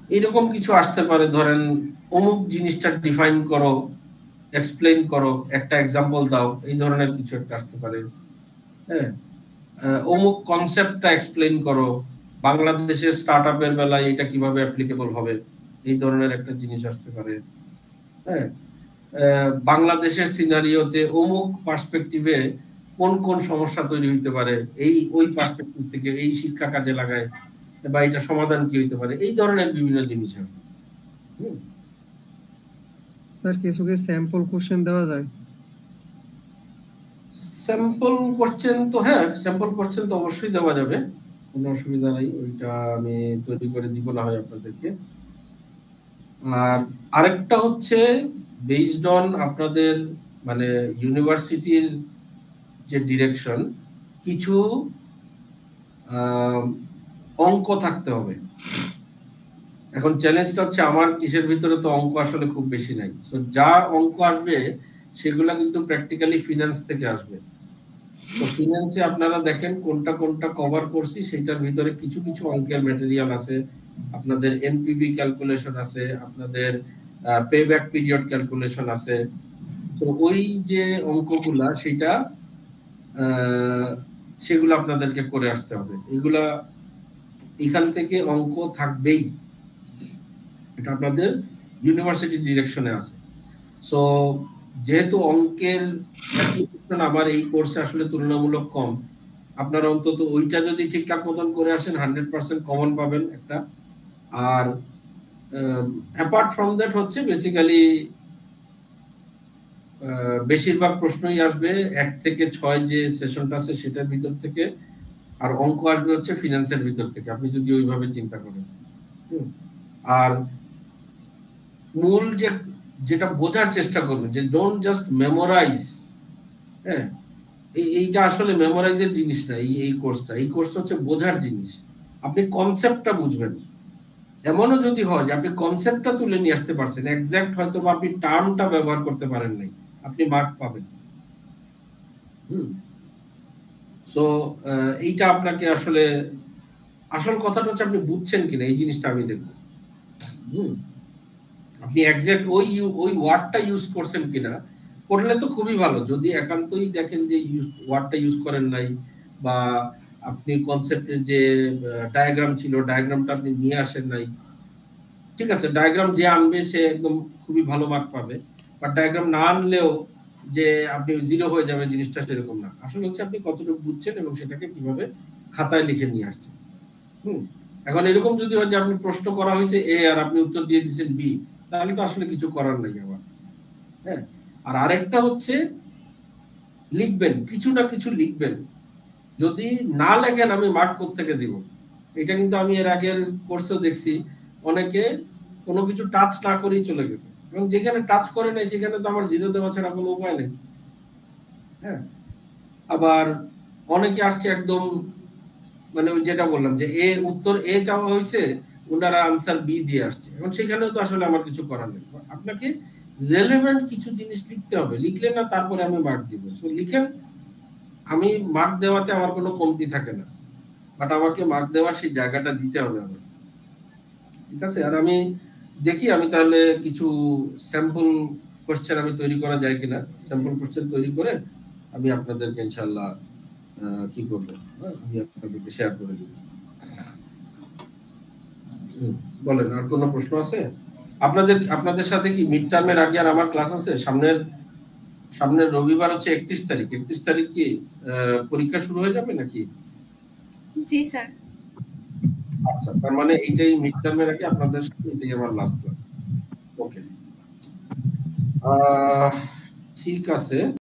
এরকম কিছু আসতে পারে, ধরেন অমুক জিনিসটা ডিফাইন করো, এক্সপ্লেইন করো, একটা এক্সাম্পল দাও, এই ধরনের কিছু একটা আসতে পারে। হ্যাঁ, অমুক কনসেপ্টটা এক্সপ্লেইন করো, বাংলাদেশের স্টার্টআপের বেলায় এটা কিভাবে অ্যাপ্লিকেবল হবে, এই ধরনের একটা জিনিস আসতে পারে। হ্যাঁ, বাংলাদেশের সিনারিওতে অমুক পার্সপেক্টিভে কোন কোন সমস্যা তৈরি হইতে পারে, এই ওই পার্সপেক্টিভ থেকে এই শিক্ষা কাজে লাগায় বা এটা সমাধান কি হইতে পারে, এই ধরনের বিভিন্ন জিনিস আসবে। স্যার কিছু কি স্যাম্পল কোশ্চেন দেওয়া যায়? স্যাম্পল কোশ্চেন তো, হ্যাঁ স্যাম্পল কোশ্চেন তো অবশ্যই দেওয়া যাবে, কোনো অসুবিধা নাই, ওইটা আমি তৈরি করে দিব না হয় আপনাদেরকে। আর আরেকটা হচ্ছে বেসড অন আপনাদের মানে ইউনিভার্সিটির যে ডিরেকশন, কিছু অঙ্ক থাকতে হবে। এখন চ্যালেঞ্জটা হচ্ছে আমার কিসের ভিতরে তো অঙ্ক আসলে খুব বেশি নাই, সো যা অঙ্ক আসবে সেগুলা কিন্তু প্র্যাকটিক্যালি ফিনান্স থেকে আসবে। তো ফিনান্সে আপনারা দেখেন কোনটা কোনটা কভার করছি, সেটার ভিতরে কিছু কিছু অঙ্কের ম্যাটেরিয়াল আছে, আপনাদের এনপিভি ক্যালকুলেশন আছে, আপনাদের পেব্যাক পিরিয়ড ক্যালকুলেশন আছে। তো ওই যে অঙ্কগুলা সেটা সেগুলো আপনাদেরকে করে আসতে হবে, এগুলা এখান থেকে অঙ্ক থাকবেই, এটা আপনাদের ইউনিভার্সিটি ডিরেকশনে আছে। সো যেহেতু অঙ্কের অ্যাপ্লিকেশন আমার এই কোর্সে আসলে তুলনামূলক কম, আপনারা অন্তত ওইটা যদি ঠিকঠাক মতন করে আসেন 100% কমন পাবেন একটা। আর অ্যাপার্ট ফ্রম দ্যাট হচ্ছে বেসিক্যালি বেশিরভাগ প্রশ্নই আসবে 1 থেকে 6 যে সেশনটা আছে সেটার ভিতর থেকে, আর অঙ্ক আসবে হচ্ছে ফিনান্সের ভিতর থেকে, আপনি যদি ওইভাবে চিন্তা করেন। আর মূল যেটা বোঝার চেষ্টা করবেন, যে ডোন্ট জাস্ট মেমোরাইজ। হ্যাঁ, এইটা আসলে মেমোরাইজের জিনিস না, এই কোর্সটা হচ্ছে বোঝার জিনিস। আপনি কনসেপ্টটা বুঝবেন, এমনও যদি হয় যে আপনি কনসেপ্টটা তুলে নিয়ে আসতে পারছেন, এক্সাক্ট হয়তো বা আপনি টার্মটা ব্যবহার করতে পারেন নাই, আপনি মার্ক পাবেন। সো এইটা আপনাকে আসলে আসল কথাটা হচ্ছে আপনি বুঝছেন কিনা, এই জিনিসটা আমি দেখব। আপনি এক্সাক্ট ওই ওয়ার্ডটা ইউজ করছেন কিনা, করলে তো খুবই ভালো। যদি একান্তই দেখেন যে ওয়ার্ডটা ইউজ করেন নাই, বা আপনি কনসেপ্টের যে ডায়াগ্রাম ছিল ডায়াগ্রামটা আপনি নিয়ে আসেন নাই, ঠিক আছে, ডায়াগ্রাম যে আনবে সে একদম খুবই ভালো মার্ক পাবে, বাট ডায়াগ্রাম না আনলেও যে আপনি জিরো হয়ে যাবে জিনিসটা সেরকম না। আসলে হচ্ছে আপনি কতটুকু বুঝছেন এবং সেটাকে কিভাবে খাতায় লিখে নিয়ে আসছেন। এখন এরকম যদি হয় যে আপনি প্রশ্ন করা হয়েছে এ আর আপনি উত্তর দিয়ে দিচ্ছেন বি, তাহলে তো আসলে কিছু করার নাই আবার। হ্যাঁ, আর আরেকটা হচ্ছে লিখবেন, কিছু না কিছু লিখবেন। যদি না লেখেন আমি মার্ক কোত্থেকে দিব? এটা কিন্তু আমি এর আগের কোর্সেও দেখছি, অনেকে কোনো কিছু টাচ না করেই চলে গেছে, এবং যেখানে টাচ করে নাই সেখানে তো আমার জিরো দেওয়া ছাড়া কোনো উপায় নেই। হ্যাঁ, আবার অনেকে আসছে একদম মানে ওই যেটা বললাম যে উত্তর এ চাওয়া হয়েছে, ওনারা আনসার বি দিয়ে আসছে, এখন সেখানেও তো আসলে আমার কিছু করার নেই। আপনাকে রেলেভেন্ট কিছু জিনিস লিখতে হবে, লিখলে না তারপরে আমি মার্ক দিব। সো লিখেন, আমি মার্ক দেওয়াতে আমার কোনো কমতি থাকে না, বাট আমাকে মার্ক দেওয়ার সেই জায়গাটা দিতে হবে আমার, ঠিক আছে। আর আমি দেখি আমি তাহলে কিছু স্যাম্পল কোশ্চেন আমি তৈরি করা যায় কিনা, স্যাম্পল কোশ্চেন তৈরি করে আমি আপনাদেরকে ইনশাআল্লাহ কি করবো, আমি আপনাদেরকে শেয়ার করে দিব। বলেন, আর কোনো প্রশ্ন আছে আপনাদের সাথে? কি মিড টার্মের আগে আর আমার ক্লাস আছে? সামনের রবিবার হচ্ছে 31 তারিখ। 31 তারিখ কি পরীক্ষা শুরু হয়ে যাবে নাকি? জি স্যার। আচ্ছা, তার মানে এইটাই মিড টার্মের আগে আপনাদের সাথে এটাই আমার লাস্ট ক্লাস। ওকে, ঠিক আছে।